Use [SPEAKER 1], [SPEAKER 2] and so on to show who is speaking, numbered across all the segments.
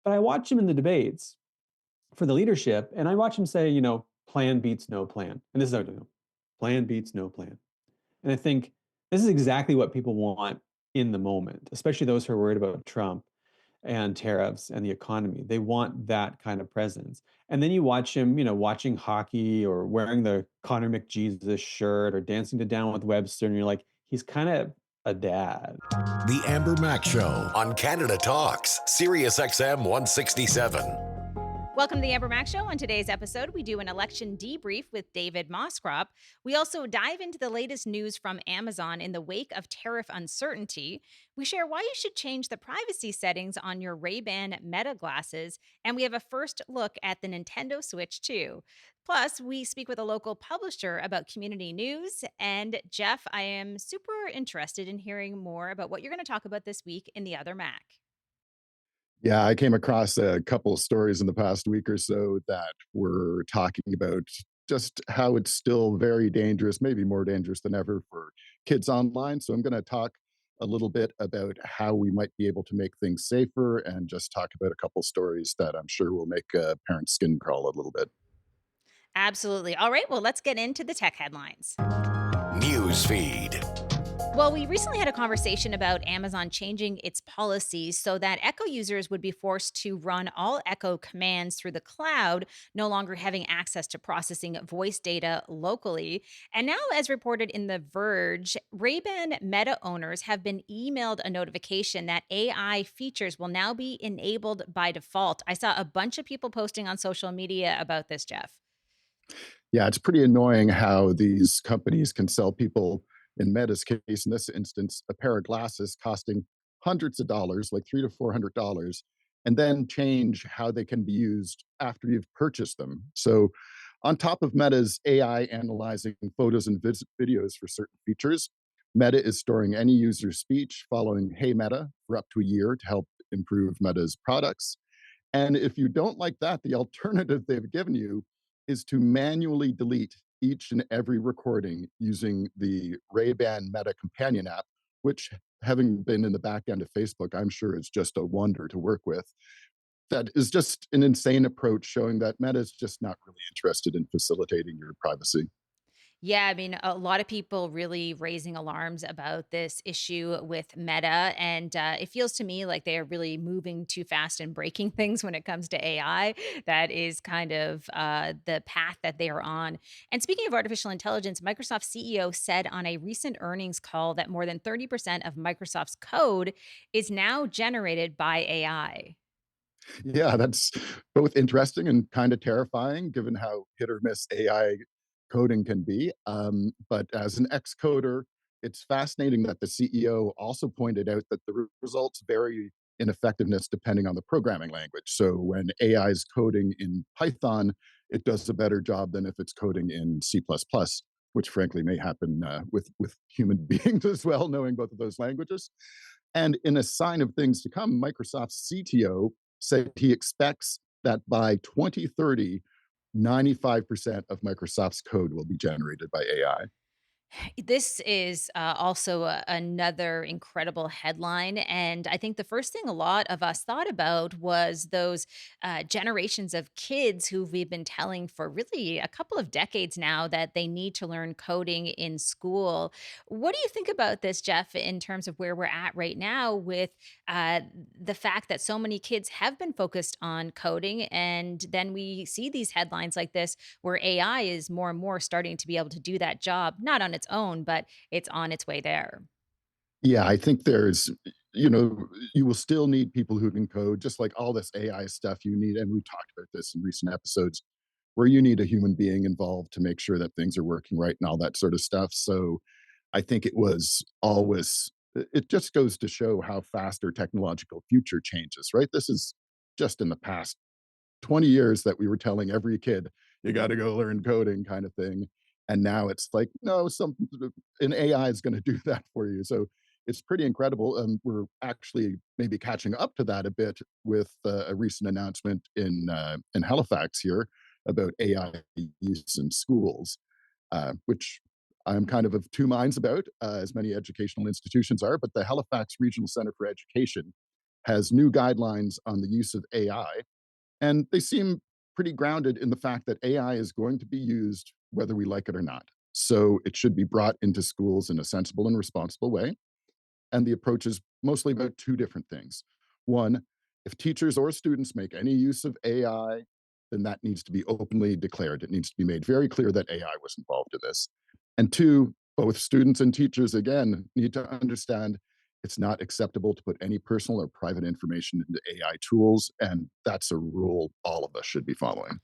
[SPEAKER 1] But I watch him in the debates for the leadership, and I watch him say, plan beats no plan. And this is how I do. Plan beats no plan. And I think this is exactly what people want in the moment, especially those who are worried about Trump and tariffs and the economy. They want that kind of presence. And then you watch him, watching hockey or wearing the Connor McJesus shirt or dancing to Down with Webster, and you're like, he's kind of a dad.
[SPEAKER 2] The Amber Mack Show on Canada Talks, Sirius XM 167.
[SPEAKER 3] Welcome to the Amber Mack Show. On today's episode, we do an election debrief with David Moscrop. We also dive into the latest news from Amazon in the wake of tariff uncertainty. We share why you should change the privacy settings on your Ray-Ban Meta glasses, and we have a first look at the Nintendo Switch 2. Plus, we speak with a local publisher about community news. And Jeff, I am super interested in hearing more about what you're going to talk about this week in the Other Mac.
[SPEAKER 4] Yeah, I came across a couple of stories in the past week or so that were talking about just how it's still very dangerous, maybe more dangerous than ever for kids online. So I'm going to talk a little bit about how we might be able to make things safer and just talk about a couple stories that I'm sure will make parents' skin crawl a little bit.
[SPEAKER 3] Absolutely. All right, well, let's get into the tech headlines.
[SPEAKER 2] News feed.
[SPEAKER 3] Well, we recently had a conversation about Amazon changing its policies so that Echo users would be forced to run all Echo commands through the cloud, no longer having access to processing voice data locally. And now, as reported in The Verge, Ray-Ban Meta owners have been emailed a notification that AI features will now be enabled by default. I saw a bunch of people posting on social media about this, Jeff.
[SPEAKER 4] Yeah, it's pretty annoying how these companies can sell people, in Meta's case, in this instance, a pair of glasses costing hundreds of dollars, like $300 to $400, and then change how they can be used after you've purchased them. So, on top of Meta's AI analyzing photos and videos for certain features, Meta is storing any user's speech following Hey Meta for up to a year to help improve Meta's products. And if you don't like that, the alternative they've given you is to manually delete each and every recording using the Ray-Ban Meta Companion app, which, having been in the back end of Facebook, I'm sure is just a wonder to work with. That is just an insane approach showing that Meta is just not really interested in facilitating your privacy.
[SPEAKER 3] Yeah, I mean, a lot of people really raising alarms about this issue with Meta. And it feels to me like they are really moving too fast and breaking things when it comes to AI. That is kind of the path that they are on. And speaking of artificial intelligence, Microsoft CEO said on a recent earnings call that more than 30% of Microsoft's code is now generated by AI.
[SPEAKER 4] Yeah, that's both interesting and kind of terrifying given how hit or miss AI coding can be. But as an ex coder, it's fascinating that the CEO also pointed out that the results vary in effectiveness depending on the programming language. So when AI is coding in Python, it does a better job than if it's coding in C++, which frankly may happen with human beings as well, knowing both of those languages. And in a sign of things to come, Microsoft's CTO said he expects that by 2030, 95% of Microsoft's code will be generated by AI.
[SPEAKER 3] This is also another incredible headline. And I think the first thing a lot of us thought about was those generations of kids who we've been telling for really a couple of decades now that they need to learn coding in school. What do you think about this, Jeff, in terms of where we're at right now with the fact that so many kids have been focused on coding? And then we see these headlines like this where AI is more and more starting to be able to do that job, not on its own, but it's on its way there.
[SPEAKER 4] Yeah, I think there's, you know, you will still need people who can code, just like all this AI stuff you need. And we talked about this in recent episodes where you need a human being involved to make sure that things are working right and all that sort of stuff. So I think it was always, it just goes to show how fast our technological future changes, right? This is just in the past 20 years that we were telling every kid, you got to go learn coding kind of thing. And now it's like, no, some an AI is going to do that for you. So it's pretty incredible. And we're actually maybe catching up to that a bit with a recent announcement in Halifax here about AI use in schools, which I'm kind of two minds about, as many educational institutions are. But the Halifax Regional Center for Education has new guidelines on the use of AI, and they seem pretty grounded in the fact that AI is going to be used whether we like it or not. So it should be brought into schools in a sensible and responsible way. And the approach is mostly about two different things. One, if teachers or students make any use of AI, then that needs to be openly declared. It needs to be made very clear that AI was involved in this. And two, both students and teachers, again, need to understand it's not acceptable to put any personal or private information into AI tools. And that's a rule all of us should be following.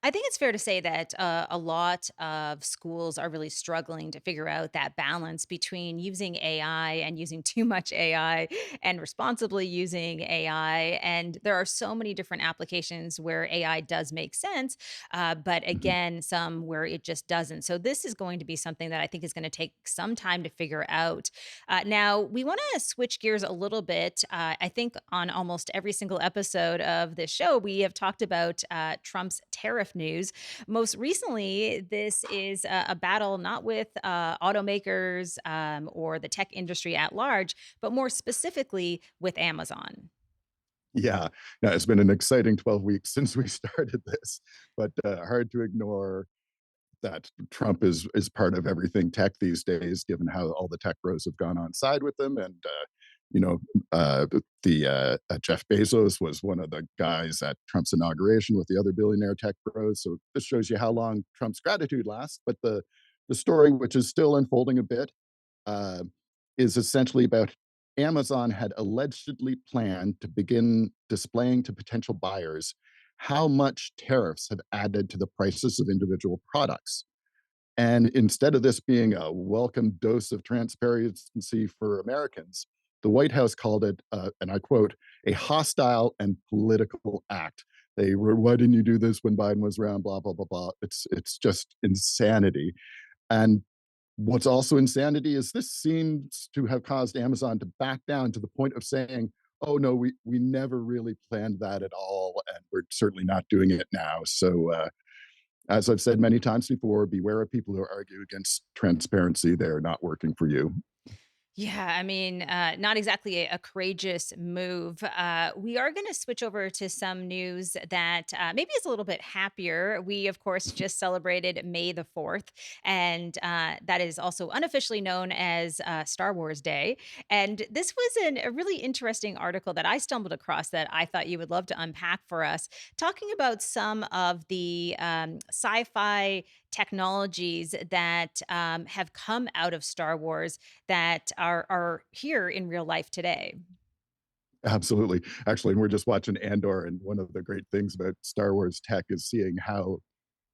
[SPEAKER 3] I think it's fair to say that a lot of schools are really struggling to figure out that balance between using AI and using too much AI and responsibly using AI. And there are so many different applications where AI does make sense, but
[SPEAKER 4] Mhm.
[SPEAKER 3] again, some where it just doesn't. So this is going to be something that I think is going to take some time to figure out. Now, we want to switch gears a little bit. I think on almost every single episode of this show, we have talked about Trump's tariff news. Most recently, this is a battle not with automakers or the tech industry at large, but more specifically with Amazon.
[SPEAKER 4] Yeah, yeah, it's been an exciting 12 weeks since we started this, but hard to ignore that Trump is part of everything tech these days, given how all the tech bros have gone on side with him. And you know, Jeff Bezos was one of the guys at Trump's inauguration with the other billionaire tech bros. So this shows you how long Trump's gratitude lasts. But the story, which is still unfolding a bit, uh, is essentially about Amazon had allegedly planned to begin displaying to potential buyers how much tariffs have added to the prices of individual products. And instead of this being a welcome dose of transparency for Americans, the White House called it, and I quote, a hostile and political act. They were, why didn't you do this when Biden was around? Blah blah blah blah. It's just insanity. And what's also insanity is this seems to have caused Amazon to back down to the point of saying, "Oh no, we never really planned that at all, and we're certainly not doing it now." So as I've said many times before, beware of people who argue against transparency. They're not working for you.
[SPEAKER 3] Yeah, I mean, not exactly a courageous move. We are going to switch over to some news that maybe is a little bit happier. We, of course, just celebrated May the 4th, and that is also unofficially known as Star Wars Day. And this was a really interesting article that I stumbled across that I thought you would love to unpack for us, talking about some of the sci fi technologies that have come out of Star Wars that are here in real life today.
[SPEAKER 4] Absolutely. Actually, and we're just watching Andor, and one of the great things about Star Wars tech is seeing how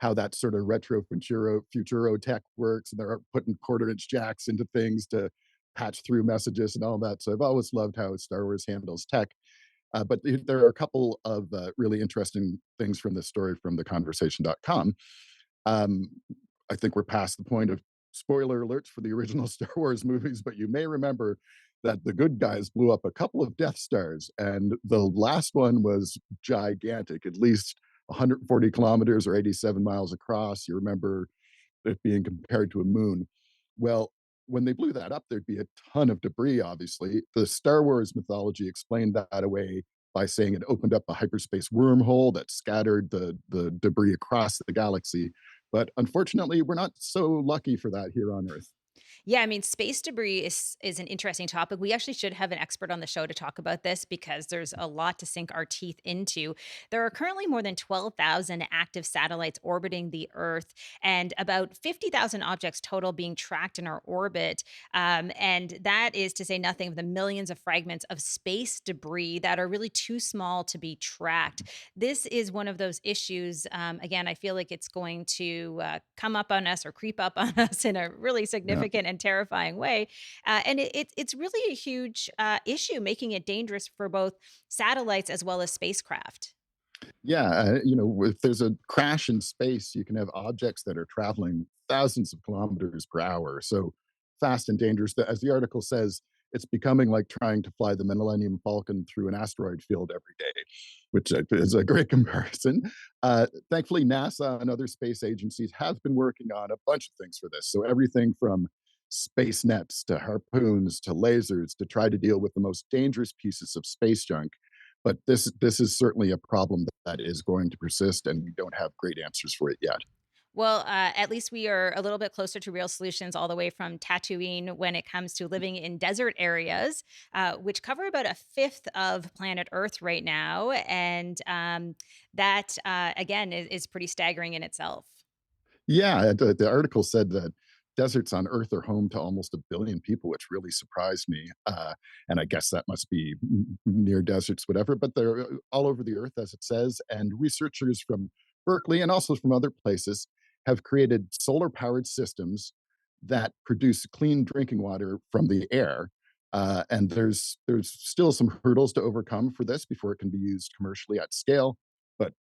[SPEAKER 4] that sort of retro futuro tech works, and they're putting quarter-inch jacks into things to patch through messages and all that. So I've always loved how Star Wars handles tech. But there are a couple of really interesting things from this story from theconversation.com. Um, I think we're past the point of spoiler alerts for the original Star Wars movies, but you may remember that the good guys blew up a couple of Death Stars, and the last one was gigantic, at least 140 kilometers or 87 miles across. You remember it being compared to a moon. Well, when they blew that up, there'd be a ton of debris, obviously. The Star Wars mythology explained that away by saying it opened up a hyperspace wormhole that scattered the debris across the galaxy. But unfortunately, we're not so lucky for that here on Earth.
[SPEAKER 3] Yeah, I mean, space debris is an interesting topic. We actually should have an expert on the show to talk about this because there's a lot to sink our teeth into. There are currently more than 12,000 active satellites orbiting the Earth and about 50,000 objects total being tracked in our orbit. And that is to say nothing of the millions of fragments of space debris that are really too small to be tracked. This is one of those issues. Again, I feel like it's going to come up on us or creep up on us in a really
[SPEAKER 4] Yeah.
[SPEAKER 3] significant and terrifying way. And it's really a huge issue, making it dangerous for both satellites as well as spacecraft.
[SPEAKER 4] Yeah, if there's a crash in space, you can have objects that are traveling thousands of kilometers per hour. So fast and dangerous. As the article says, it's becoming like trying to fly the Millennium Falcon through an asteroid field every day, which is a great comparison. Thankfully, NASA and other space agencies have been working on a bunch of things for this. So everything from space nets to harpoons to lasers to try to deal with the most dangerous pieces of space junk. But this is certainly a problem that is going to persist, and we don't have great answers for it yet.
[SPEAKER 3] Well, at least we are a little bit closer to real solutions all the way from Tatooine when it comes to living in desert areas, which cover about a fifth of planet Earth right now. And that, again, is pretty staggering in itself.
[SPEAKER 4] Yeah, the article said that deserts on Earth are home to almost 1 billion people, which really surprised me. And I guess that must be near deserts, whatever, but they're all over the Earth, as it says. And researchers from Berkeley and also from other places have created solar powered systems that produce clean drinking water from the air. And there's still some hurdles to overcome for this before it can be used commercially at scale. But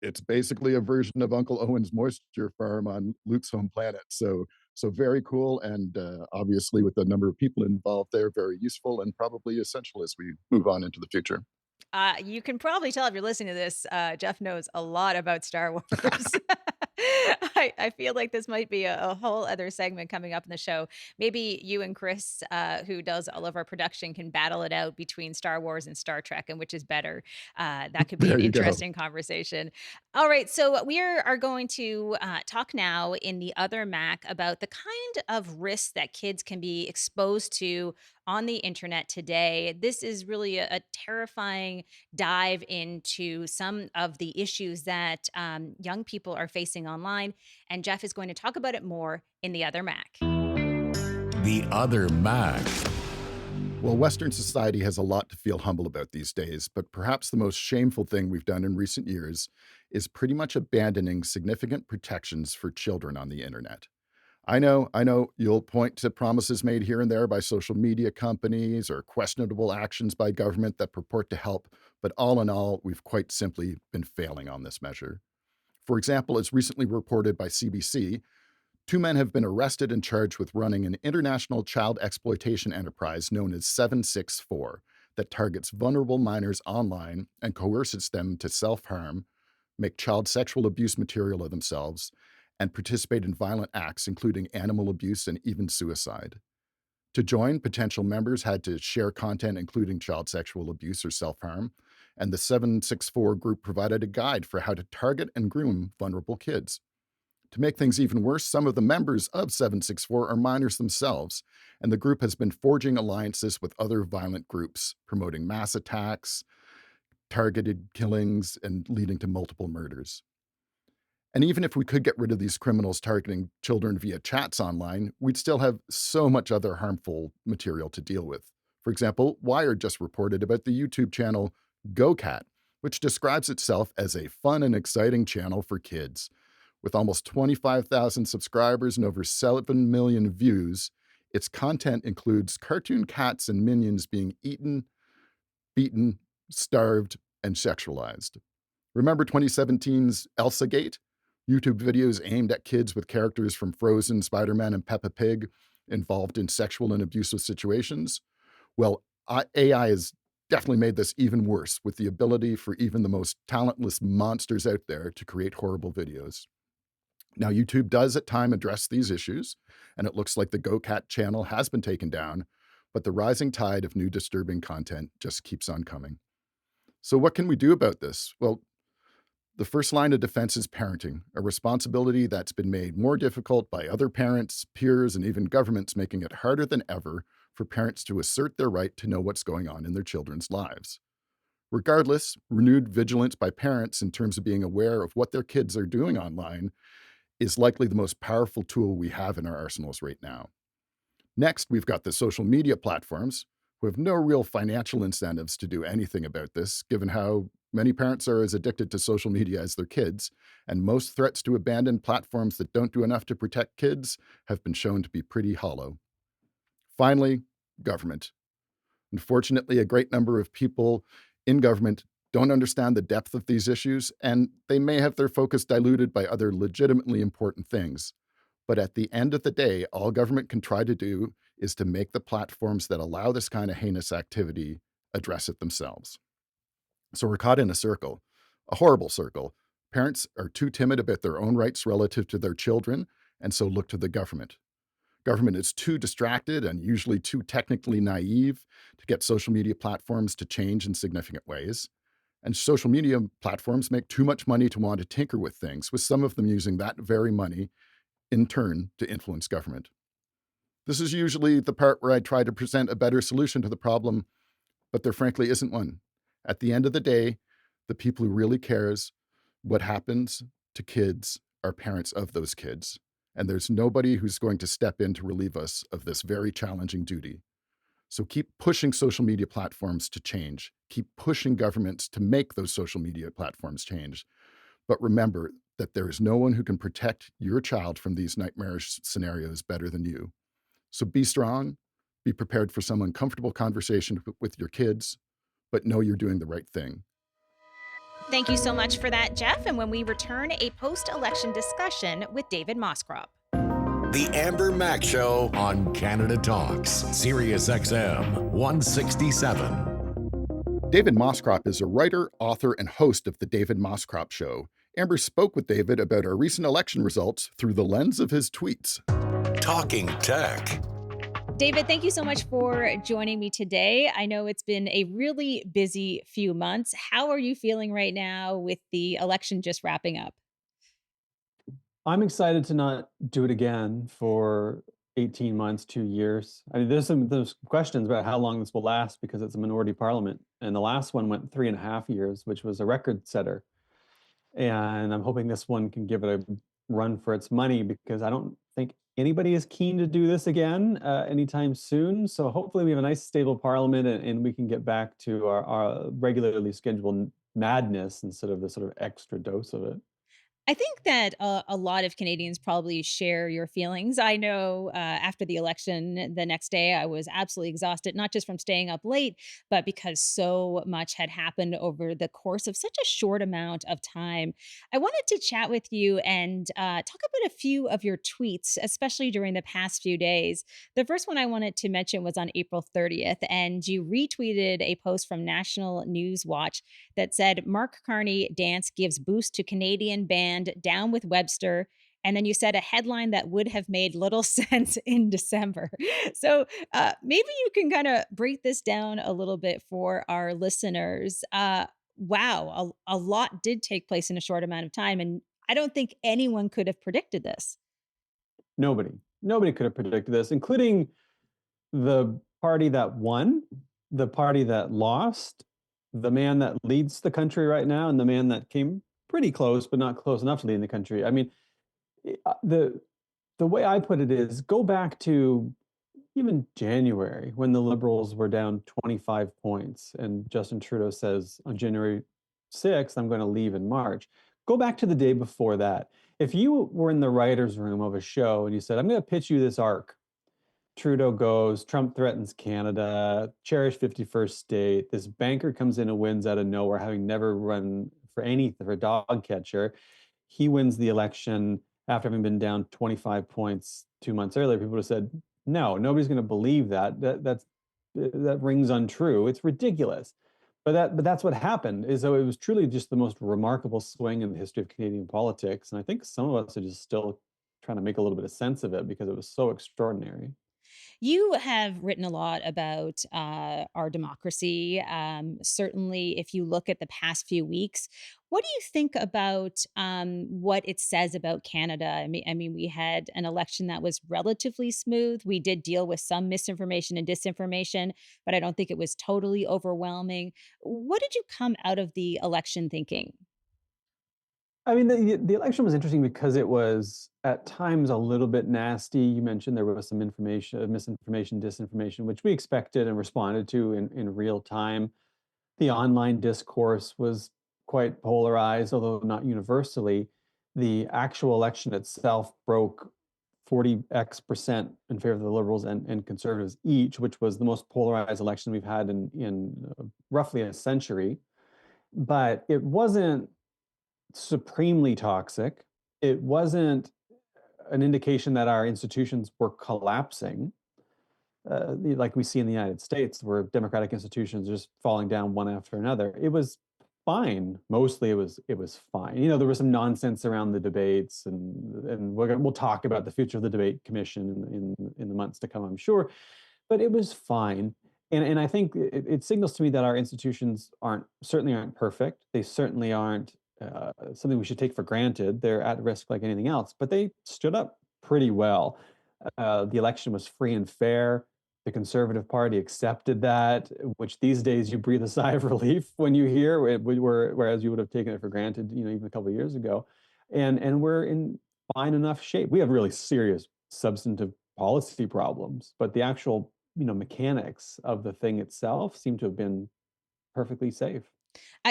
[SPEAKER 4] it's basically a version of Uncle Owen's moisture farm on Luke's home planet. So very cool, and obviously with the number of people involved there, very useful and probably essential as we move on into the future.
[SPEAKER 3] You can probably tell if you're listening to this, Jeff knows a lot about Star Wars. I feel like this might be a whole other segment coming up in the show. Maybe you and Chris, who does all of our production, can battle it out between Star Wars and Star Trek and which is better. That could be an
[SPEAKER 4] There you go.
[SPEAKER 3] interesting conversation. All right, so are going to talk now in the other Mac about the kind of risks that kids can be exposed to on the internet today. This is really a terrifying dive into some of the issues that young people are facing online. And Jeff is going to talk about it more in the other Mac.
[SPEAKER 2] The Other Mac.
[SPEAKER 4] Well, Western society has a lot to feel humble about these days, but perhaps the most shameful thing we've done in recent years is pretty much abandoning significant protections for children on the internet. I know you'll point to promises made here and there by social media companies or questionable actions by government that purport to help, but all in all, we've quite simply been failing on this measure. For example, as recently reported by CBC, 2 men have been arrested and charged with running an international child exploitation enterprise known as 764 that targets vulnerable minors online and coerces them to self harm, make child sexual abuse material of themselves, and participate in violent acts, including animal abuse and even suicide. To join, potential members had to share content including child sexual abuse or self harm, and the 764 group provided a guide for how to target and groom vulnerable kids. To make things even worse, some of the members of 764 are minors themselves, and the group has been forging alliances with other violent groups, promoting mass attacks, targeted killings, and leading to multiple murders. And even if we could get rid of these criminals targeting children via chats online, we'd still have so much other harmful material to deal with. For example, Wired just reported about the YouTube channel GoCat, which describes itself as a fun and exciting channel for kids. With almost 25,000 subscribers and over 7 million views, its content includes cartoon cats and minions being eaten, beaten, starved, and sexualized. Remember 2017's Elsa Gate? YouTube videos aimed at kids with characters from Frozen, Spider-Man, and Peppa Pig involved in sexual and abusive situations? Well, AI has definitely made this even worse with the ability for even the most talentless monsters out there to create horrible videos. Now, YouTube does at times address these issues, and it looks like the GoCat channel has been taken down, but the rising tide of new disturbing content just keeps on coming. So what can we do about this? Well, the first line of defense is parenting, a responsibility that's been made more difficult by other parents, peers, and even governments, making it harder than ever for parents to assert their right to know what's going on in their children's lives. Regardless, renewed vigilance by parents in terms of being aware of what their kids are doing online is likely the most powerful tool we have in our arsenals right now. Next, we've got the social media platforms, who have no real financial incentives to do anything about this, given how many parents are as addicted to social media as their kids, and most threats to abandon platforms that don't do enough to protect kids have been shown to be pretty hollow. Finally, government. Unfortunately, a great number of people in government don't understand the depth of these issues, and they may have their focus diluted by other legitimately important things. But at the end of the day, all government can try to do is to make the platforms that allow this kind of heinous activity address it themselves. So we're caught in a circle, a horrible circle. Parents are too timid about their own rights relative to their children, and so look to the government. Government is too distracted and usually too technically naive to get social media platforms to change in significant ways. And social media platforms make too much money to want to tinker with things, with some of them using that very money in turn to influence government. This is usually the part where I try to present a better solution to the problem, but there frankly isn't one. At the end of the day, the people who really cares what happens to kids are parents of those kids. And there's nobody who's going to step in to relieve us of this very challenging duty. So keep pushing social media platforms to change. Keep pushing governments to make those social media platforms change. But remember that there is no one who can protect your child from these nightmarish scenarios better than you. So be strong, be prepared for some uncomfortable conversation with your kids, but know you're doing the right thing.
[SPEAKER 3] Thank you so much for that, Jeff. And when we return, a post election discussion with David Moscrop.
[SPEAKER 2] The Amber Mack Show on Canada Talks, Sirius XM 167.
[SPEAKER 4] David Moscrop is a writer, author, and host of The David Moscrop Show. Amber spoke with David about our recent election results through the lens of his tweets.
[SPEAKER 2] Talking Tech.
[SPEAKER 3] David, thank you so much for joining me today. I know it's been a really busy few months. How are you feeling right now with the election just wrapping up?
[SPEAKER 1] I'm excited to not do it again for 18 months, 2 years. I mean, there's questions about how long this will last because it's a minority parliament. And the last one went 3.5 years, which was a record setter. And I'm hoping this one can give it a run for its money because I don't think anybody is keen to do this again anytime soon. So hopefully we have a nice stable parliament and we can get back to our regularly scheduled madness instead of the sort of extra dose of it.
[SPEAKER 3] I think that a lot of Canadians probably share your feelings. I know after the election, the next day, I was absolutely exhausted, not just from staying up late, but because so much had happened over the course of such a short amount of time. I wanted to chat with you and talk about a few of your tweets, especially during the past few days. The first one I wanted to mention was on April 30th, and you retweeted a post from National News Watch that said, Mark Carney dance gives boost to Canadian band Down with Webster. And then you said a headline that would have made little sense in December. So maybe you can kind of break this down a little bit for our listeners. Wow, a lot did take place in a short amount of time. And I don't think anyone could have predicted this.
[SPEAKER 1] Nobody could have predicted this, including the party that won, the party that lost, the man that leads the country right now, and the man that came pretty close, but not close enough to lead the country. I mean, the way I put it is go back to even January when the Liberals were down 25 points, and Justin Trudeau says on January 6th, I'm going to leave in March. Go back to the day before that. If you were in the writer's room of a show and you said, I'm going to pitch you this arc, Trudeau goes, Trump threatens Canada, cherish 51st state. This banker comes in and wins out of nowhere, having never run for a dog catcher. He wins the election after having been down 25 points 2 months earlier. People would have said, no, nobody's going to believe that. That rings untrue. It's ridiculous. But that's what happened. So it was truly just the most remarkable swing in the history of Canadian politics. And I think some of us are just still trying to make a little bit of sense of it because it was so extraordinary.
[SPEAKER 3] You have written a lot about our democracy. Certainly, if you look at the past few weeks, what do you think about what it says about Canada? I mean, we had an election that was relatively smooth. We did deal with some misinformation and disinformation, but I don't think it was totally overwhelming. What did you come out of the election thinking?
[SPEAKER 1] I mean, the election was interesting because it was at times a little bit nasty. You mentioned there was some information, misinformation, disinformation, which we expected and responded to in real time. The online discourse was quite polarized, although not universally. The actual election itself broke 40x percent in favor of the Liberals and Conservatives each, which was the most polarized election we've had in roughly a century. But it wasn't supremely toxic. It wasn't an indication that our institutions were collapsing, like we see in the United States, where democratic institutions are just falling down one after another. It was fine. Mostly it was fine. There was some nonsense around the debates, and we'll talk about the future of the debate commission in the months to come, I'm sure. But it was fine. And I think it signals to me that our institutions certainly aren't perfect. They certainly aren't something we should take for granted. They're at risk like anything else, but they stood up pretty well. The election was free and fair. The Conservative Party accepted that, which these days you breathe a sigh of relief when you hear, whereas you would have taken it for granted, even a couple of years ago. And we're in fine enough shape. We have really serious substantive policy problems, but the actual, mechanics of the thing itself seem to have been perfectly safe.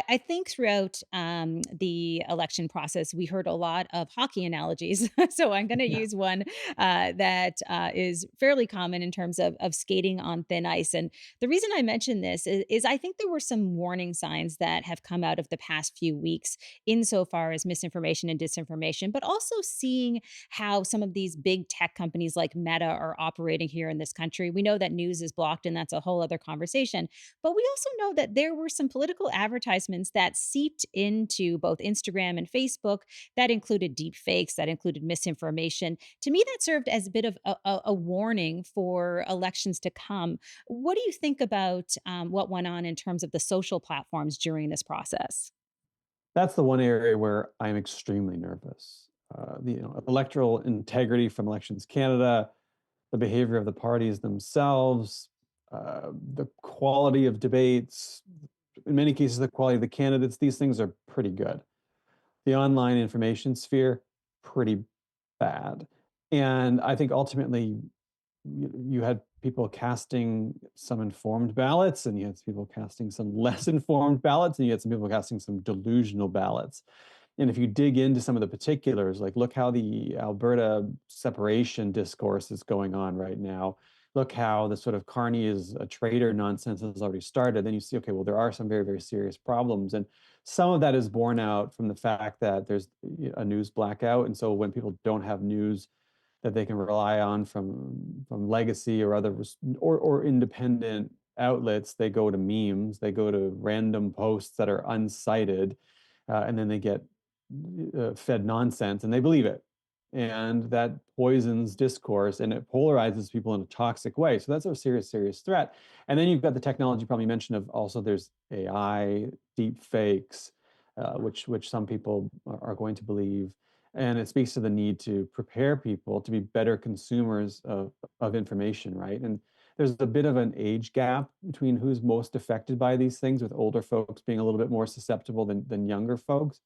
[SPEAKER 3] I think throughout the election process, we heard a lot of hockey analogies. So I'm going to
[SPEAKER 1] Yeah.
[SPEAKER 3] use one that is fairly common in terms of skating on thin ice. And the reason I mention this is I think there were some warning signs that have come out of the past few weeks insofar as misinformation and disinformation, but also seeing how some of these big tech companies like Meta are operating here in this country. We know that news is blocked, and that's a whole other conversation. But we also know that there were some political advertisements that seeped into both Instagram and Facebook that included deep fakes, that included misinformation. To me, that served as a bit of a warning for elections to come. What do you think about what went on in terms of the social platforms during this process?
[SPEAKER 1] That's the one area where I'm extremely nervous. Electoral integrity from Elections Canada, the behavior of the parties themselves, the quality of debates, in many cases, the quality of the candidates, these things are pretty good. The online information sphere, pretty bad. And I think ultimately you had people casting some informed ballots, and you had people casting some less informed ballots, and you had some people casting some delusional ballots. And if you dig into some of the particulars, like look how the Alberta separation discourse is going on right now. Look how the sort of Carney is a traitor nonsense has already started. Then you see, okay, well, there are some very, very serious problems. And some of that is borne out from the fact that there's a news blackout. And so when people don't have news that they can rely on from legacy or other or independent outlets, they go to memes, they go to random posts that are unsighted, and then they get fed nonsense and they believe it. And that poisons discourse and it polarizes people in a toxic way. So that's a serious, serious threat. And then you've got the technology problem you mentioned of also there's AI, deep fakes, which some people are going to believe. And it speaks to the need to prepare people to be better consumers of information, right? And there's a bit of an age gap between who's most affected by these things, with older folks being a little bit more susceptible than younger folks.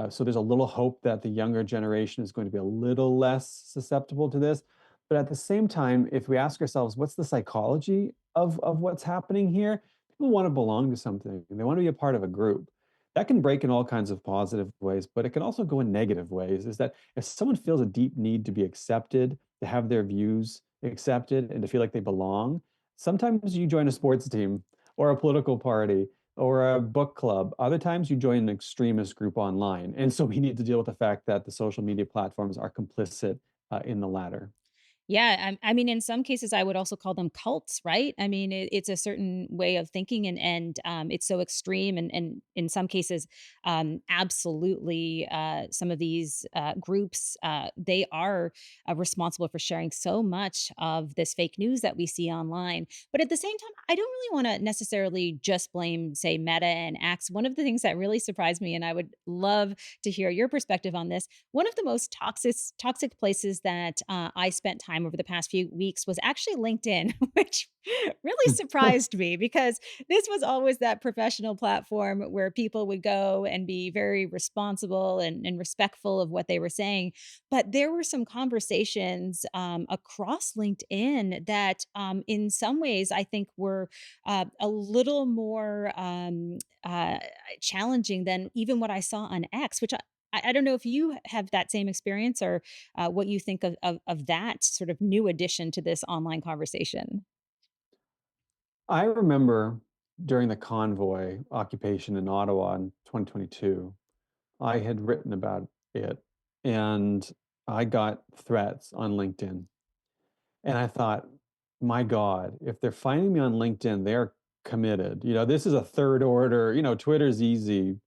[SPEAKER 1] So there's a little hope that the younger generation is going to be a little less susceptible to this. But at the same time, if we ask ourselves, what's the psychology of what's happening here? People want to belong to something. They want to be a part of a group. That can break in all kinds of positive ways, but it can also go in negative ways. Is that if someone feels a deep need to be accepted, to have their views accepted, and to feel like they belong, sometimes you join a sports team or a political party or a book club. Other times you join an extremist group online. And so we need to deal with the fact that the social media platforms are complicit in the latter.
[SPEAKER 3] Yeah, I mean, in some cases, I would also call them cults, right? I mean, it's a certain way of thinking, and it's so extreme, and in some cases, absolutely, some of these groups they are responsible for sharing so much of this fake news that we see online. But at the same time, I don't really want to necessarily just blame, say, Meta and X. One of the things that really surprised me, and I would love to hear your perspective on this, one of the most toxic places that I spent time over the past few weeks was actually LinkedIn, which really surprised me because this was always that professional platform where people would go and be very responsible and respectful of what they were saying. But there were some conversations across LinkedIn that, in some ways, I think were a little more challenging than even what I saw on X, which I don't know if you have that same experience or what you think of that sort of new addition to this online conversation.
[SPEAKER 1] I remember during the convoy occupation in Ottawa in 2022, I had written about it and I got threats on LinkedIn. And I thought, my God, if they're finding me on LinkedIn, they're committed. This is a third order. Twitter's easy,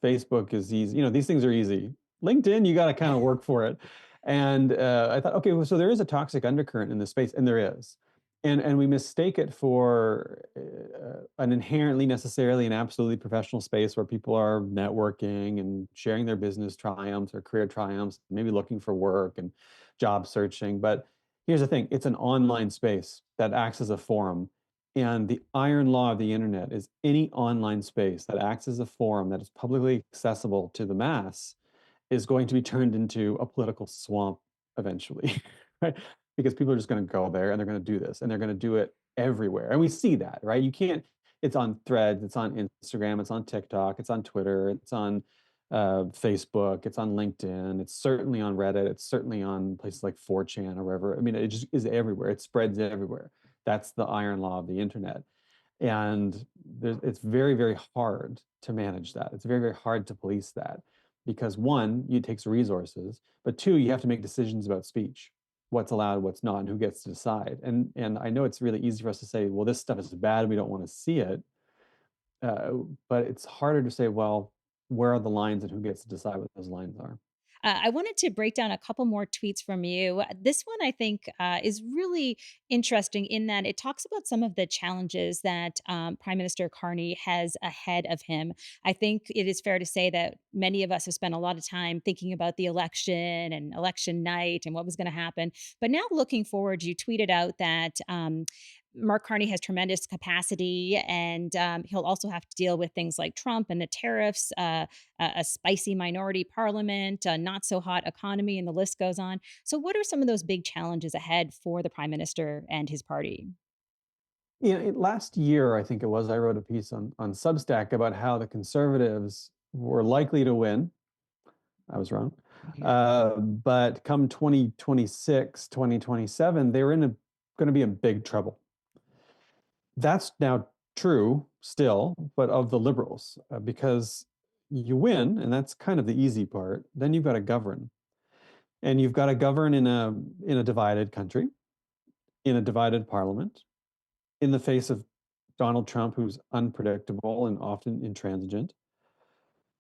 [SPEAKER 1] Facebook is easy. These things are easy. LinkedIn, you got to kind of work for it. And I thought, okay, well, so there is a toxic undercurrent in this space, and there is. And we mistake it for an inherently, necessarily, and absolutely professional space where people are networking and sharing their business triumphs or career triumphs, maybe looking for work and job searching. But here's the thing, it's an online space that acts as a forum. And the iron law of the internet is any online space that acts as a forum that is publicly accessible to the mass is going to be turned into a political swamp eventually, right? Because people are just going to go there and they're going to do this and they're going to do it everywhere. And we see that, right? You can't, it's on Threads, it's on Instagram, it's on TikTok, it's on Twitter, it's on Facebook, it's on LinkedIn, it's certainly on Reddit, it's certainly on places like 4chan or wherever. I mean, it just is everywhere. It spreads everywhere. That's the iron law of the internet. And it's very, very hard to manage that. It's very, very hard to police that because one, it takes resources, but two, you have to make decisions about speech, what's allowed, what's not, and who gets to decide. And I know it's really easy for us to say, well, this stuff is bad, we don't want to see it. Uh, but it's harder to say, well, where are the lines and who gets to decide what those lines are?
[SPEAKER 3] I wanted to break down a couple more tweets from you. This one I think is really interesting in that it talks about some of the challenges that Prime Minister Carney has ahead of him. I think it is fair to say that many of us have spent a lot of time thinking about the election and election night and what was going to happen. But now looking forward, you tweeted out that Mark Carney has tremendous capacity, and he'll also have to deal with things like Trump and the tariffs, a spicy minority parliament, a not so hot economy, and the list goes on. So, what are some of those big challenges ahead for the prime minister and his party?
[SPEAKER 1] Last year, I think it was, I wrote a piece on Substack about how the conservatives were likely to win. I was wrong. But come 2026, 2027, they were going to be in big trouble. That's now true still, but of the liberals, because you win, and that's kind of the easy part. Then you've got to govern, and you've got to govern in a divided country, in a divided parliament, in the face of Donald Trump, who's unpredictable and often intransigent,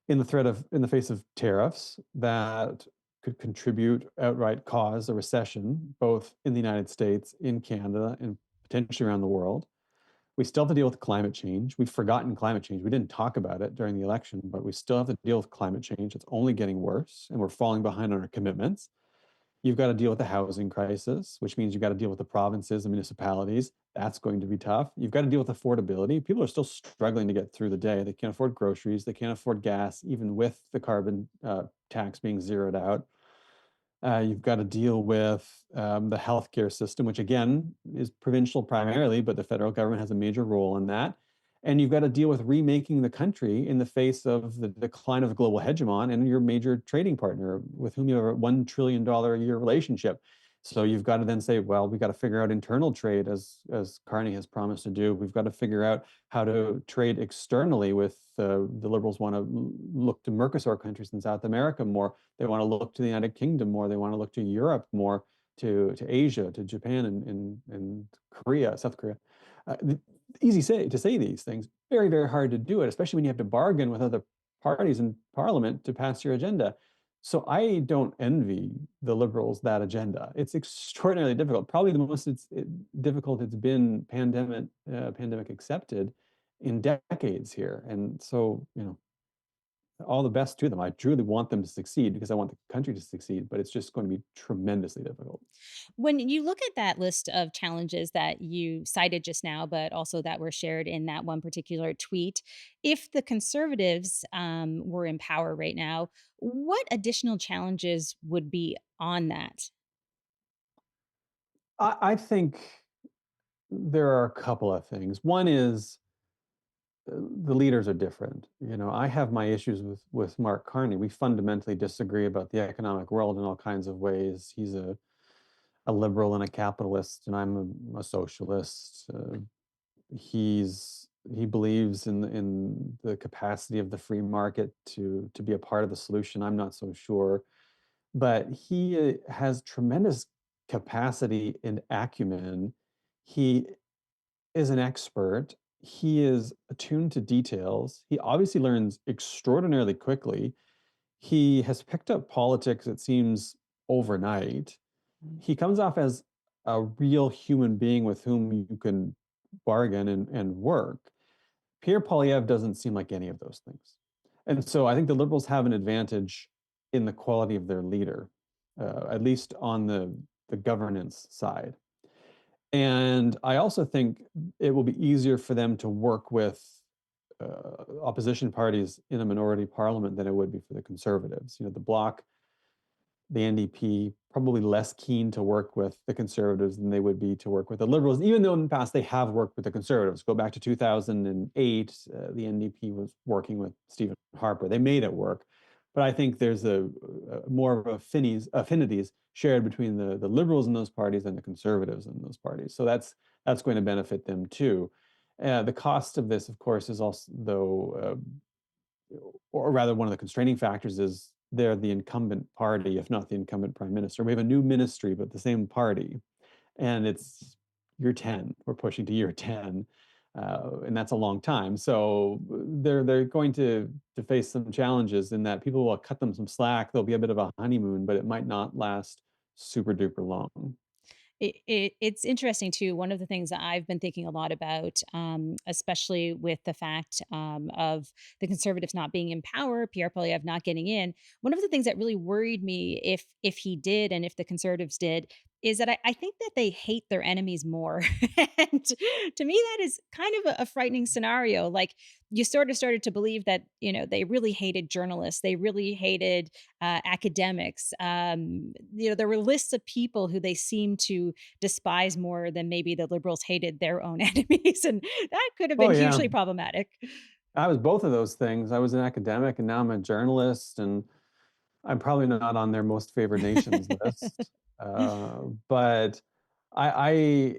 [SPEAKER 1] in the face of tariffs that could contribute, outright cause a recession, both in the United States, in Canada, and potentially around the world. We still have to deal with climate change. We've forgotten climate change. We didn't talk about it during the election, but we still have to deal with climate change. It's only getting worse, and we're falling behind on our commitments. You've got to deal with the housing crisis, which means you've got to deal with the provinces and municipalities. That's going to be tough. You've got to deal with affordability. People are still struggling to get through the day. They can't afford groceries. They can't afford gas, even with the carbon tax being zeroed out. You've got to deal with the healthcare system, which again is provincial primarily, but the federal government has a major role in that. And you've got to deal with remaking the country in the face of the decline of the global hegemon and your major trading partner with whom you have a $1 trillion a year relationship. So you've got to then say, well, we've got to figure out internal trade as Carney has promised to do. We've got to figure out how to trade externally with the liberals want to look to Mercosur countries in South America more. They want to look to the United Kingdom more. They want to look to Europe more, to Asia, to Japan and Korea, South Korea. Easy to say these things, very, very hard to do it, especially when you have to bargain with other parties in parliament to pass your agenda. So I don't envy the liberals that agenda. It's extraordinarily difficult. Probably the most difficult it's been pandemic accepted in decades here. And so, all the best to them. I truly want them to succeed because I want the country to succeed, but it's just going to be tremendously difficult.
[SPEAKER 3] When you look at that list of challenges that you cited just now, but also that were shared in that one particular tweet, if the conservatives were in power right now, what additional challenges would be on that?
[SPEAKER 1] I think there are a couple of things. One is the leaders are different. I have my issues with Mark Carney. We fundamentally disagree about the economic world in all kinds of ways. He's a liberal and a capitalist, and I'm a socialist. He believes in the capacity of the free market to be a part of the solution. I'm not so sure, but he has tremendous capacity and acumen. He is an expert he is attuned to details. He obviously learns extraordinarily quickly. He has picked up politics, it seems, overnight. He comes off as a real human being with whom you can bargain and work. Pierre Poilievre doesn't seem like any of those things. And so I think the Liberals have an advantage in the quality of their leader, at least on the governance side. And I also think it will be easier for them to work with opposition parties in a minority parliament than it would be for the Conservatives. You know, the Bloc, the NDP, probably less keen to work with the Conservatives than they would be to work with the Liberals, even though in the past they have worked with the Conservatives. Go back to 2008, the NDP was working with Stephen Harper. They made it work. But I think there's a more of affinities shared between the Liberals in those parties and the Conservatives in those parties. So that's going to benefit them too. The cost of this, of course, is also, though, or rather, one of the constraining factors is they're the incumbent party, if not the incumbent prime minister. We have a new ministry, but the same party, and it's year 10. We're pushing to year 10, and that's a long time. So they're going to face some challenges in that people will cut them some slack. There'll be a bit of a honeymoon, but it might not last super duper long.
[SPEAKER 5] It's interesting too. One of the things that I've been thinking a lot about, especially with the fact of the Conservatives not being in power, Pierre Poilievre not getting in. One of the things that really worried me, if he did, and if the Conservatives did, is that I think that they hate their enemies more. And to me, that is kind of a frightening scenario. Like, you sort of started to believe that, they really hated journalists, they really hated academics. There were lists of people who they seemed to despise more than maybe the Liberals hated their own enemies, and that could have
[SPEAKER 1] Oh
[SPEAKER 5] been
[SPEAKER 1] yeah,
[SPEAKER 5] hugely problematic.
[SPEAKER 1] I was both of those things. I was an academic, and now I'm a journalist, and I'm probably not on their most favored nations list, but I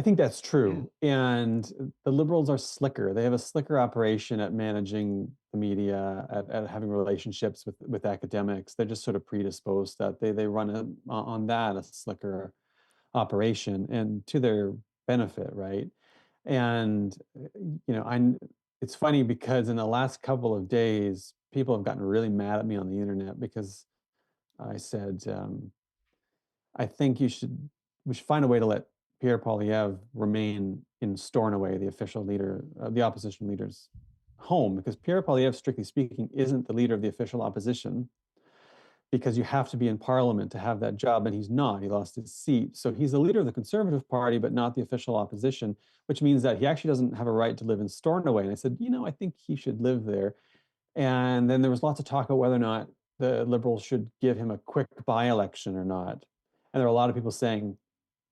[SPEAKER 1] think that's true. And the Liberals are slicker. They have a slicker operation at managing the media, at having relationships with academics. They're just sort of predisposed that they run it on that a slicker operation, and to their benefit, right? And I it's funny because in the last couple of days, people have gotten really mad at me on the internet because I said, I think we should find a way to let Pierre Poilievre remain in Stornoway, the official leader, the opposition leader's home, because Pierre Poilievre, strictly speaking, isn't the leader of the official opposition because you have to be in parliament to have that job, and he's not. He lost his seat. So he's the leader of the Conservative Party, but not the official opposition, which means that he actually doesn't have a right to live in Stornoway. And I said, I think he should live there. And then there was lots of talk about whether or not the Liberals should give him a quick by-election or not. And there were a lot of people saying,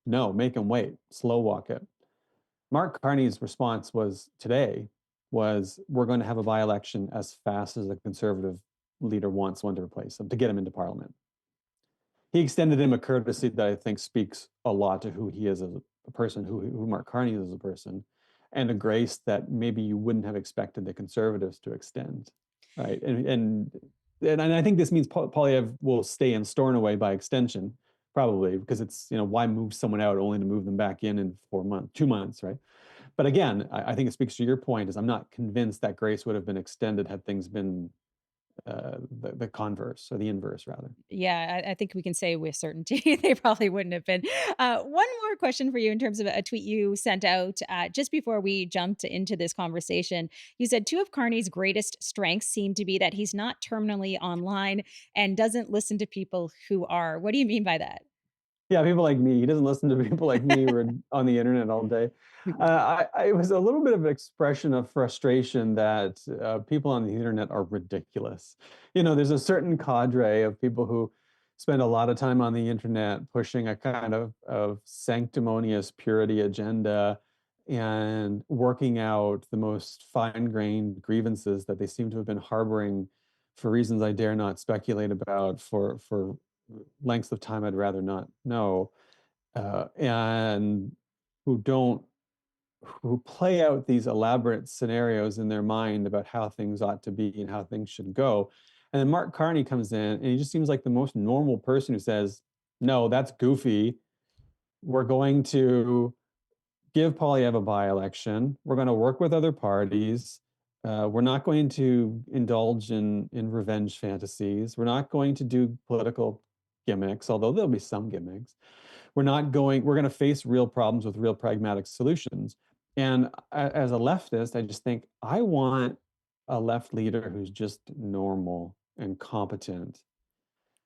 [SPEAKER 1] no, make him wait, slow walk it. Mark Carney's response was we're going to have a by-election as fast as the Conservative leader wants one to replace him to get him into Parliament. He extended him a courtesy that I think speaks a lot to who he is as a person, who Mark Carney is as a person, and a grace that maybe you wouldn't have expected the Conservatives to extend, right? And I think this means Poilievre will stay in Stornoway by extension, probably, because it's, why move someone out only to move them back in 4 months, 2 months, right? But again, I think it speaks to your point, is I'm not convinced that grace would have been extended had things been the converse, or the inverse rather.
[SPEAKER 5] Yeah, I think we can say with certainty they probably wouldn't have been. One more question for you in terms of a tweet you sent out just before we jumped into this conversation. You said two of Carney's greatest strengths seem to be that he's not terminally online and doesn't listen to people who are. What do you mean by that?
[SPEAKER 1] Yeah, people like me. He doesn't listen to people like me who are on the internet all day. It was a little bit of an expression of frustration that people on the internet are ridiculous. There's a certain cadre of people who spend a lot of time on the internet pushing a kind of sanctimonious purity agenda and working out the most fine-grained grievances that they seem to have been harboring for reasons I dare not speculate about for lengths of time I'd rather not know, and who don't who play out these elaborate scenarios in their mind about how things ought to be and how things should go. And then Mark Carney comes in, and he just seems like the most normal person who says, "No, that's goofy. We're going to give Polyev a by-election. We're going to work with other parties. We're not going to indulge in revenge fantasies. We're not going to do political gimmicks, although there'll be some gimmicks. We're going to face real problems with real pragmatic solutions. And as a leftist, I just think I want a left leader who's just normal and competent,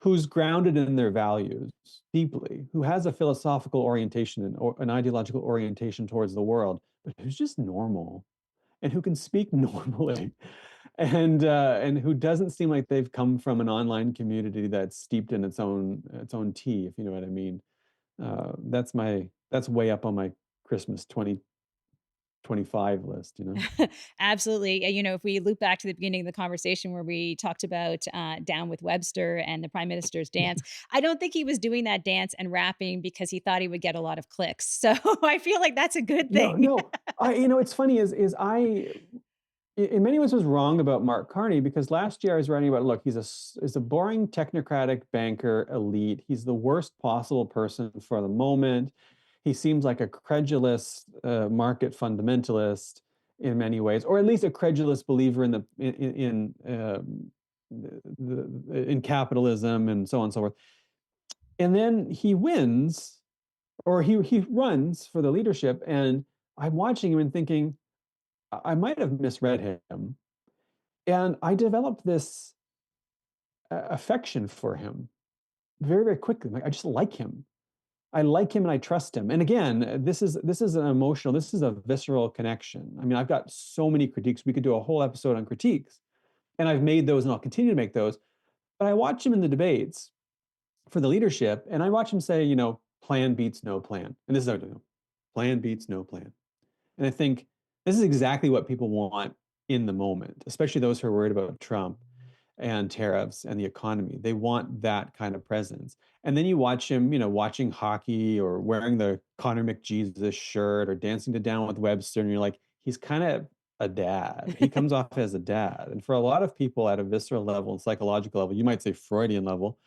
[SPEAKER 1] who's grounded in their values deeply, who has a philosophical orientation and an ideological orientation towards the world, but who's just normal and who can speak normally, and who doesn't seem like they've come from an online community that's steeped in its own tea, if you know what I mean. That's way up on my Christmas 2025 list, you know?
[SPEAKER 5] Absolutely. If we loop back to the beginning of the conversation where we talked about Down with Webster and the Prime Minister's dance, I don't think he was doing that dance and rapping because he thought he would get a lot of clicks. So I feel like that's a good
[SPEAKER 1] No,
[SPEAKER 5] thing.
[SPEAKER 1] no. It's funny is in many ways was wrong about Mark Carney because last year I was writing about, look, he's a boring technocratic banker elite. He's the worst possible person for the moment. He seems like a credulous market fundamentalist in many ways, or at least a credulous believer in capitalism and so on and so forth. And then he wins, or he runs for the leadership, and I'm watching him and thinking, I might have misread him. And I developed this affection for him very, very quickly. Like, I just like him. I like him and I trust him. And again, this is this is a visceral connection. I mean, I've got so many critiques. We could do a whole episode on critiques. And I've made those and I'll continue to make those. But I watch him in the debates for the leadership, and I watch him say, plan beats no plan. And this is how I do. Plan beats no plan. And I think this is exactly what people want in the moment, especially those who are worried about Trump and tariffs and the economy. They want that kind of presence. And then you watch him, watching hockey or wearing the Connor McJesus shirt or dancing to Down with Webster, and you're like, he's kind of a dad. He comes off as a dad. And for a lot of people at a visceral level and psychological level, you might say Freudian level,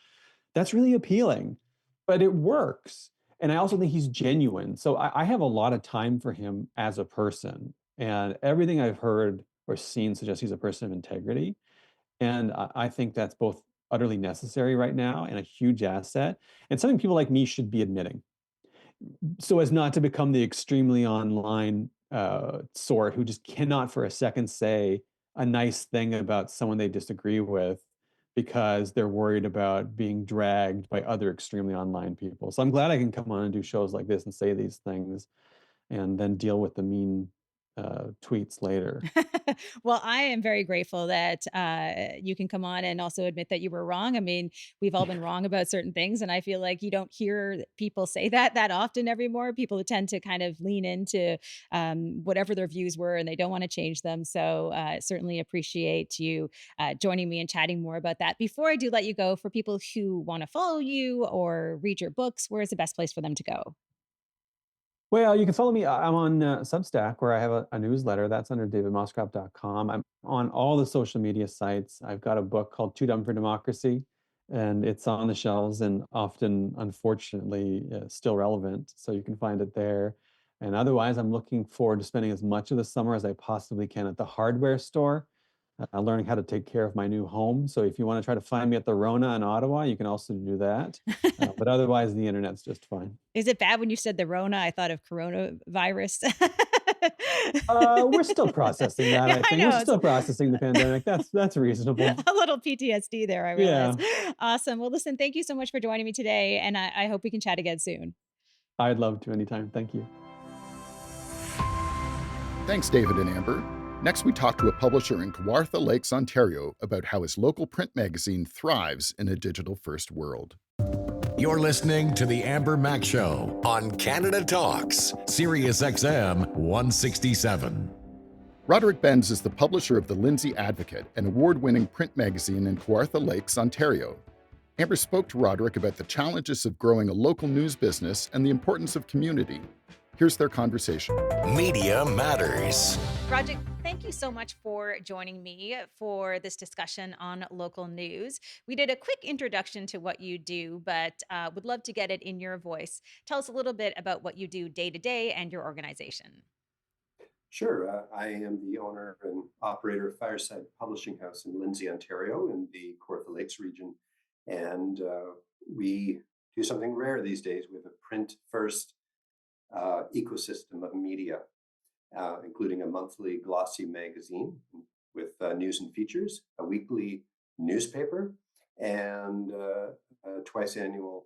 [SPEAKER 1] that's really appealing, but it works. And I also think he's genuine. So I have a lot of time for him as a person. And everything I've heard or seen suggests he's a person of integrity. And I think that's both utterly necessary right now and a huge asset, and something people like me should be admitting, so as not to become the extremely online sort who just cannot for a second say a nice thing about someone they disagree with because they're worried about being dragged by other extremely online people. So I'm glad I can come on and do shows like this and say these things and then deal with the mean tweets later.
[SPEAKER 5] Well, I am very grateful that you can come on and also admit that you were wrong. I mean, we've all been wrong about certain things, and I feel like you don't hear people say that often anymore. People tend to kind of lean into whatever their views were, and they don't want to change them. So certainly appreciate you joining me and chatting more about that. Before I do let you go, for people who want to follow you or read your books, where is the best place for them to go?
[SPEAKER 1] Well, you can follow me. I'm on Substack, where I have a newsletter. That's under davidmoscrop.com. I'm on all the social media sites. I've got a book called Too Dumb for Democracy, and it's on the shelves and often, unfortunately, still relevant. So you can find it there. And otherwise, I'm looking forward to spending as much of the summer as I possibly can at the hardware store, learning how to take care of my new home. So if you want to try to find me at the Rona in Ottawa, you can also do that. But otherwise, the internet's just fine.
[SPEAKER 5] Is it bad when you said the Rona? I thought of coronavirus.
[SPEAKER 1] We're still processing that,
[SPEAKER 5] Yeah,
[SPEAKER 1] I
[SPEAKER 5] I
[SPEAKER 1] think. We're
[SPEAKER 5] know.
[SPEAKER 1] still processing the pandemic. That's reasonable.
[SPEAKER 5] A little PTSD there, I realize.
[SPEAKER 1] Yeah,
[SPEAKER 5] Awesome. Well, listen, thank you so much for joining me today, and I hope we can chat again soon.
[SPEAKER 1] I'd love to anytime. Thank you.
[SPEAKER 4] Thanks, David and Amber. Next, we talk to a publisher in Kawartha Lakes, Ontario, about how his local print magazine thrives in a digital-first world.
[SPEAKER 2] You're listening to The Amber Mac Show on Canada Talks, Sirius XM 167.
[SPEAKER 4] Roderick Benz is the publisher of the Lindsay Advocate, an award-winning print magazine in Kawartha Lakes, Ontario. Amber spoke to Roderick about the challenges of growing a local news business and the importance of community. Here's their conversation.
[SPEAKER 2] Media Matters.
[SPEAKER 3] Roderick, thank thank you so much for joining me for this discussion on local news. We did a quick introduction to what you do, but would love to get it in your voice. Tell us a little bit about what you do day to day and your organization.
[SPEAKER 6] Sure. I am the owner and operator of Fireside Publishing House in Lindsay, Ontario, in the Kawartha Lakes region. And we do something rare these days. We have a print first ecosystem of media, including a monthly glossy magazine with news and features, a weekly newspaper, and a twice annual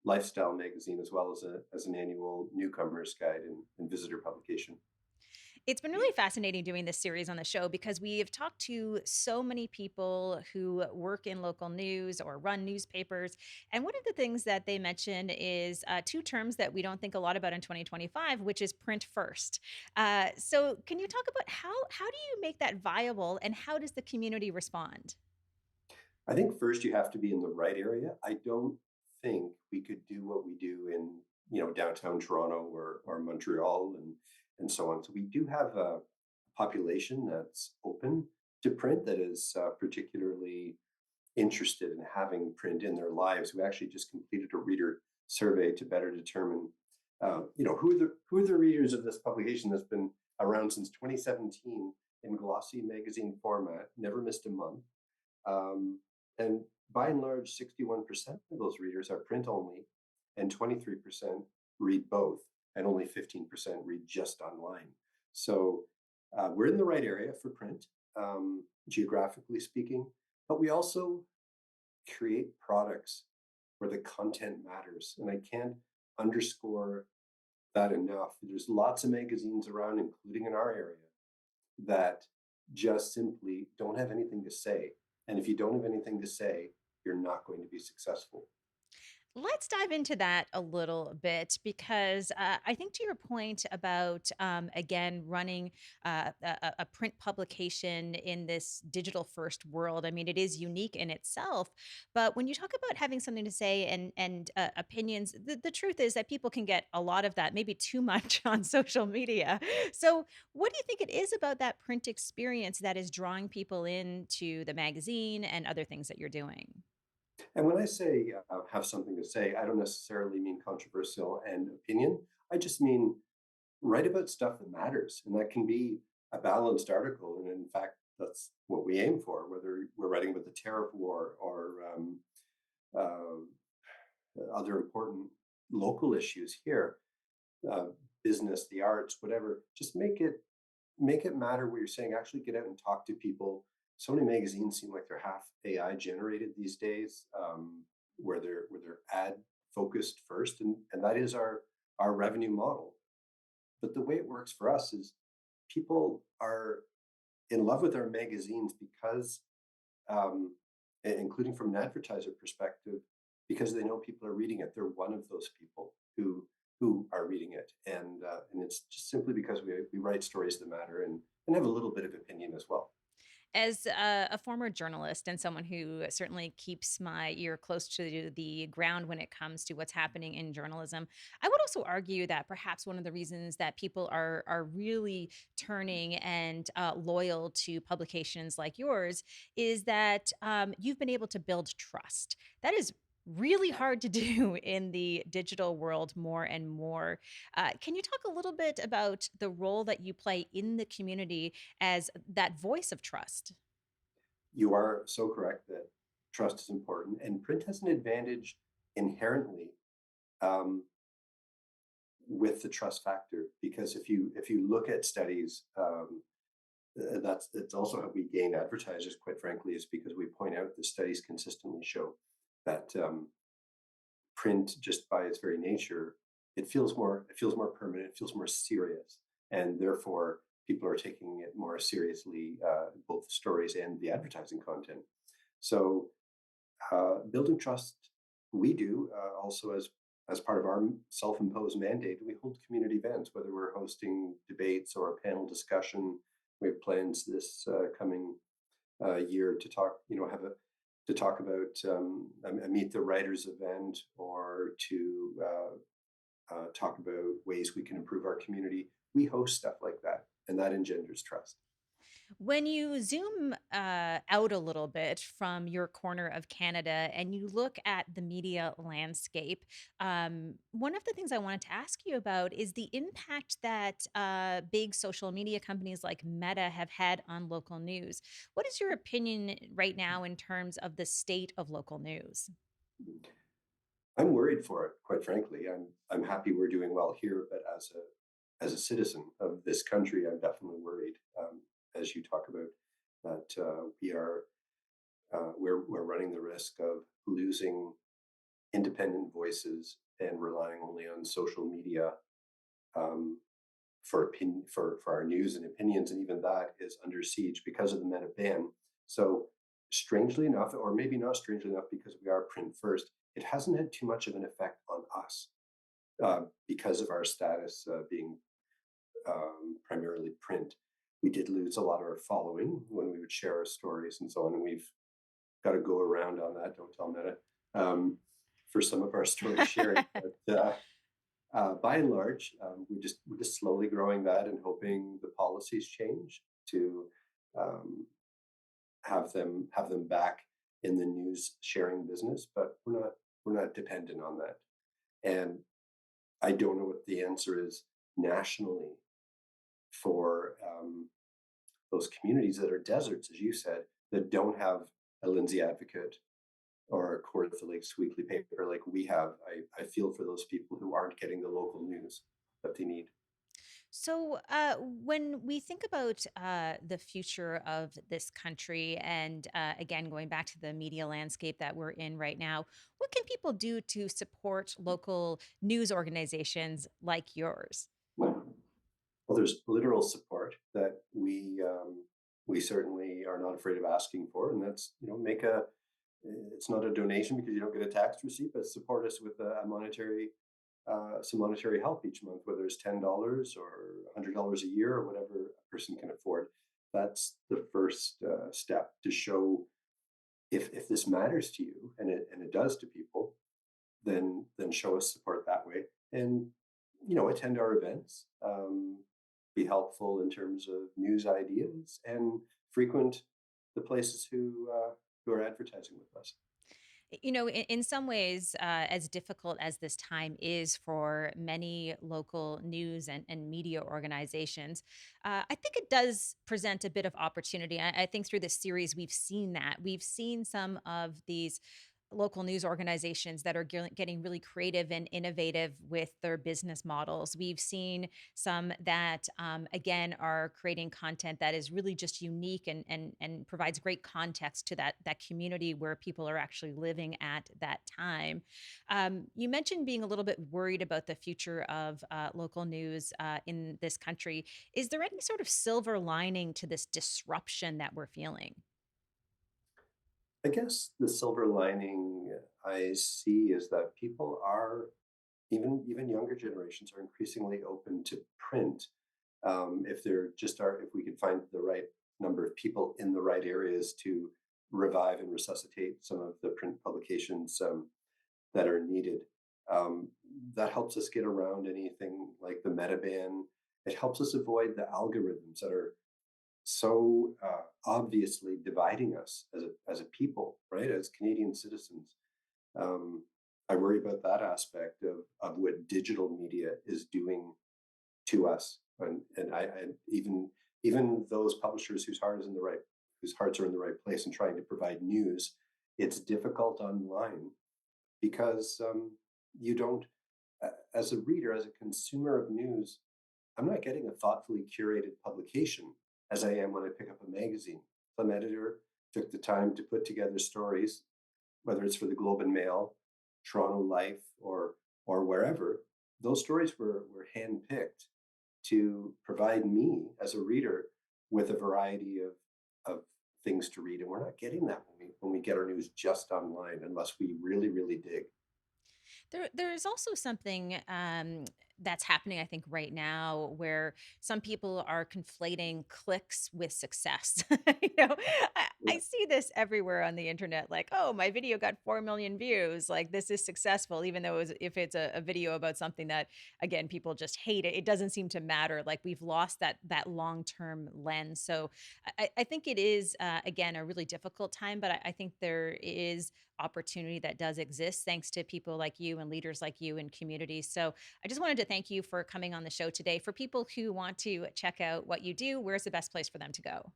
[SPEAKER 6] lifestyle magazine, as well as, as an annual newcomers guide and visitor publication.
[SPEAKER 3] It's been really fascinating doing this series on the show because we have talked to so many people who work in local news or run newspapers. And one of the things that they mention is two terms that we don't think a lot about in 2025, which is print first. So, can you talk about how do you make that viable, and how does the community respond?
[SPEAKER 6] I think first you have to be in the right area. I don't think we could do what we do in downtown Toronto or Montreal and so on. So we do have a population that's open to print, that is particularly interested in having print in their lives. We actually just completed a reader survey to better determine who are the readers of this publication that's been around since 2017 in glossy magazine format, never missed a month. And by and large, 61% of those readers are print only, and 23% read both, and only 15% read just online. So we're in the right area for print, geographically speaking, but we also create products where the content matters. And I can't underscore that enough. There's lots of magazines around, including in our area, that just simply don't have anything to say. And if you don't have anything to say, you're not going to be successful.
[SPEAKER 3] Let's dive into that a little bit because I think, to your point about, again, running a print publication in this digital first world, I mean, it is unique in itself. But when you talk about having something to say and opinions, the truth is that people can get a lot of that, maybe too much, on social media. So, what do you think it is about that print experience that is drawing people into the magazine and other things that you're doing?
[SPEAKER 6] And when I say have something to say, I don't necessarily mean controversial and opinion. I just mean write about stuff that matters. And that can be a balanced article. And in fact, that's what we aim for, whether we're writing about the tariff war or other important local issues here, uh, business, the arts, whatever. Just make it matter what you're saying. Actually, get out and talk to people. So many magazines seem like they're half AI generated these days, where they're ad focused first, and that is our revenue model. But the way it works for us is people are in love with our magazines because, including from an advertiser perspective, because they know people are reading it. They're one of those people who are reading it, and it's just simply because we write stories that matter and have a little bit of opinion as well.
[SPEAKER 3] As a former journalist and someone who certainly keeps my ear close to the ground when it comes to what's happening in journalism, I would also argue that perhaps one of the reasons that people are really turning and loyal to publications like yours is that you've been able to build trust. That is really hard to do in the digital world more and more. Can you talk a little bit about the role that you play in the community as that voice of trust?
[SPEAKER 6] You are so correct that trust is important, and print has an advantage inherently, um, with the trust factor, because if you look at studies, that's it's also how we gain advertisers. Quite frankly, is because we point out the studies consistently show that print, just by its very nature, it feels more permanent, it feels more serious, and therefore people are taking it more seriously, both the stories and the advertising content. So building trust, we do also as part of our self-imposed mandate. We hold community events, whether we're hosting debates or a panel discussion. We have plans this coming year to talk about a Meet the Writers event, or to talk about ways we can improve our community. We host stuff like that, and that engenders trust.
[SPEAKER 3] When you zoom out a little bit from your corner of Canada and you look at the media landscape, one of the things I wanted to ask you about is the impact that big social media companies like Meta have had on local news. What is your opinion right now in terms of the state of local news?
[SPEAKER 6] I'm worried for it, quite frankly. I'm happy we're doing well here, but as a citizen of this country, I'm definitely worried. As you talk about that, we're running the risk of losing independent voices and relying only on social media um, for our news and opinions, and even that is under siege because of the meta ban. So, strangely enough, or maybe not strangely enough, because we are print first, it hasn't had too much of an effect on us because of our status being primarily print. We did lose a lot of our following when we would share our stories and so on, and we've got to go around on that. Don't tell Meta for some of our story sharing, but by and large, we're just slowly growing that and hoping the policies change to um, have them back in the news sharing business. But we're not dependent on that, and I don't know what the answer is nationally for those communities that are deserts, as you said, that don't have a Lindsay Advocate or a Court of the Lakes weekly paper like we have. I feel for those people who aren't getting the local news that they need.
[SPEAKER 3] So, when we think about the future of this country, and again, going back to the media landscape that we're in right now, what can people do to support local news organizations like yours?
[SPEAKER 6] Well, there's literal support that we certainly are not afraid of asking for, and that's make a. It's not a donation because you don't get a tax receipt, but support us with a monetary some monetary help each month, whether it's $10 or $100 a year or whatever a person can afford. That's the first step to show if this matters to you, and it does to people, then show us support that way, and attend our events, be helpful in terms of news ideas, and frequent the places who are advertising with us.
[SPEAKER 3] In some ways, as difficult as this time is for many local news and media organizations, I think it does present a bit of opportunity. I think through this series, we've seen that. We've seen some of these local news organizations that are getting really creative and innovative with their business models. We've seen some that, again, are creating content that is really just unique and provides great context to that community where people are actually living at that time. You mentioned being a little bit worried about the future of local news in this country. Is there any sort of silver lining to this disruption that we're feeling?
[SPEAKER 6] I guess the silver lining I see is that people are even younger generations are increasingly open to print if there just are if we could find the right number of people in the right areas to revive and resuscitate some of the print publications that are needed. Um, that helps us get around anything like the meta ban. It helps us avoid the algorithms that are so obviously dividing us as a people, right? As Canadian citizens, um, I worry about that aspect of what digital media is doing to us, and even those publishers whose hearts are in the right place and trying to provide news. It's difficult online because you don't, as a reader, as a consumer of news, I'm not getting a thoughtfully curated publication as I am when I pick up a magazine. Some editor took the time to put together stories, whether it's for the Globe and Mail, Toronto Life, or wherever. Those stories were handpicked to provide me as a reader with a variety of things to read, and we're not getting that when we get our news just online, unless we really dig.
[SPEAKER 3] There's also something that's happening, I think, right now, where some people are conflating clicks with success. you know, I
[SPEAKER 6] Yeah.
[SPEAKER 3] see this everywhere on the internet, like, oh, my video got 4 million views. Like, this is successful, even though if it's a video about something that, again, people just hate it, it doesn't seem to matter. Like, we've lost that long term lens. So I think it is, again, a really difficult time, but I think there is opportunity that does exist thanks to people like you and leaders like you in communities. So I just wanted to thank you for coming on the show today. For people who want to check out what you do, where's the best place for them to go?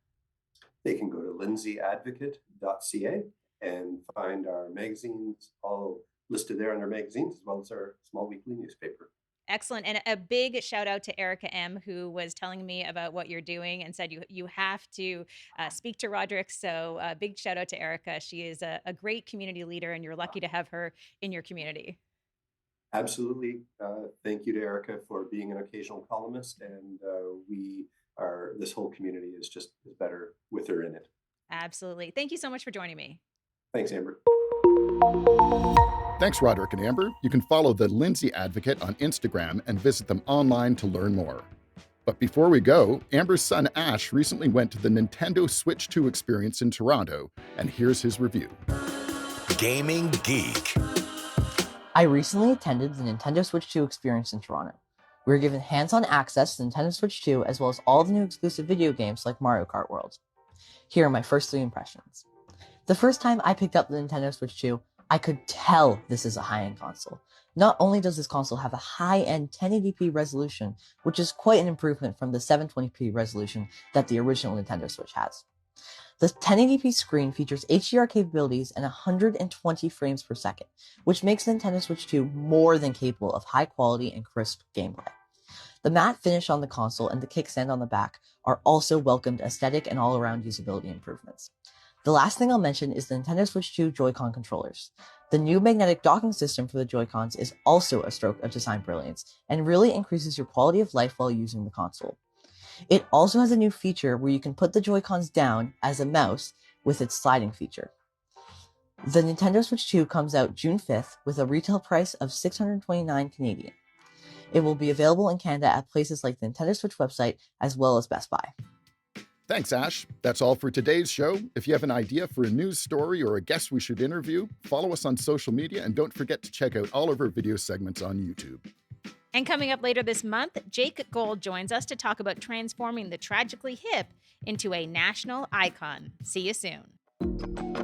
[SPEAKER 6] They can go to lindsayadvocate.ca and find our magazines all listed there under magazines, as well as our small weekly newspaper.
[SPEAKER 3] Excellent. And a big shout out to Erica M, who was telling me about what you're doing and said you have to speak to Roderick. So big shout out to Erica. She is a great community leader, and you're lucky to have her in your community.
[SPEAKER 6] Absolutely. Thank you to Erica for being an occasional columnist, and this whole community is better with her in it.
[SPEAKER 3] Absolutely. Thank you so much for joining me.
[SPEAKER 6] Thanks, Amber.
[SPEAKER 4] Thanks, Roderick and Amber. You can follow the Lindsay Advocate on Instagram and visit them online to learn more. But before we go, Amber's son Ash recently went to the Nintendo Switch 2 experience in Toronto, and here's his review.
[SPEAKER 2] Gaming Geek.
[SPEAKER 7] I recently attended the Nintendo Switch 2 experience in Toronto. We were given hands-on access to Nintendo Switch 2 as well as all the new exclusive video games like Mario Kart World. Here are my first 3 impressions. The first time I picked up the Nintendo Switch 2, I could tell this is a high-end console. Not only does this console have a high-end 1080p resolution, which is quite an improvement from the 720p resolution that the original Nintendo Switch has. The 1080p screen features HDR capabilities and 120 frames per second, which makes the Nintendo Switch 2 more than capable of high quality and crisp gameplay. The matte finish on the console and the kickstand on the back are also welcomed aesthetic and all-around usability improvements. The last thing I'll mention is the Nintendo Switch 2 Joy-Con controllers. The new magnetic docking system for the Joy-Cons is also a stroke of design brilliance and really increases your quality of life while using the console. It also has a new feature where you can put the Joy-Cons down as a mouse with its sliding feature. The Nintendo Switch 2 comes out June 5th with a retail price of $629 Canadian. It will be available in Canada at places like the Nintendo Switch website as well as Best Buy.
[SPEAKER 4] Thanks, Ash. That's all for today's show. If you have an idea for a news story or a guest we should interview, follow us on social media and don't forget to check out all of our video segments on YouTube.
[SPEAKER 3] And coming up later this month, Jake Gold joins us to talk about transforming the tragically hip into a national icon. See you soon.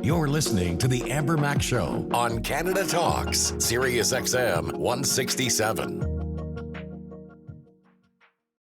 [SPEAKER 2] You're listening to The Amber Mac Show on Canada Talks, Sirius XM 167.